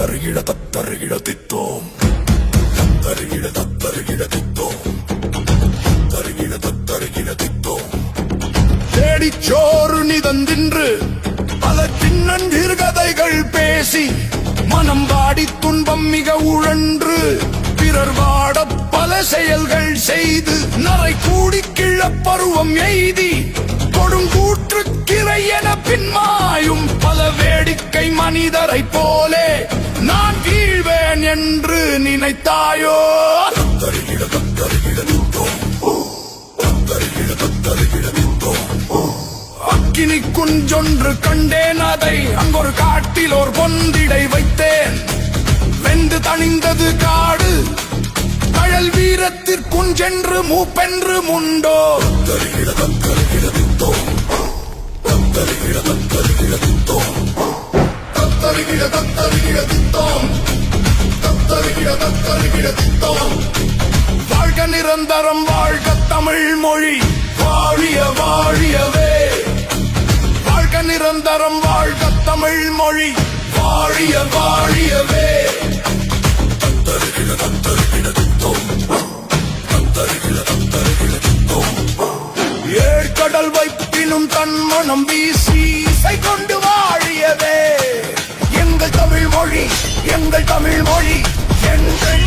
தத்தருகிட தத்தருகிட தித்தோம் தத்தருகிட தத்தருகிட தித்தோம் தத்தருகிட தத்தருகிட தித்தோம் தேடிச்சோறு நிதந்தின்று பல சின்னஞ்சிறு கதைகள் பேசி மனம் வாடி துன்பம் மிக உழன்று பிறர் வாட பல செயல்கள் செய்து நரை கூடி கிழப்பருவம் எய்தி கொடுங்கூற்று கிரை என பின்மாயும் பல வேடிக்கை மனிதரை போலே நான் வீழ்வேன் என்று நினைத்தாயோ தத்தருகிட தத்தருகிட தித்தோம் தத்தருகிட தத்தருகிட தித்தோம் அக்கினி குஞ்சொன்று கண்டேன் அதை அங்கொரு காட்டில் ஒரு பொந்திடை வைத்தேன் வெந்து தணிந்தது காடு கழல் வீரத்திற்குஞ்சென்று மூப்பென்று முண்டோ தத்தருகிட தத்தருகிட தித்தோம் தத்தருகிட தத்தருகிட தித்தோம் தத்தருகிட தத்தருகிட தித்தோம் தத்தருகிட தத்தருகிட தித்தோம் வாழ்க நிரந்தரம் வாழ்க தமிழ் மொழி வாழிய வாழியவே வாழ்க நிரந்தரம் வாழ்க தமிழ் மொழி வாழிய வாழியவே தத்தருகிட தத்தருகிட தித்தோம் தத்தருகிட தத்தருகிட தித்தோம் ஏழ்கடல் வைப்பினும் தன் மனம் வீசி இசை கொண்டு வாழியவே எங்கள் தமிழ் மொழி எங்கள் தமிழ் மொழி எங்கள்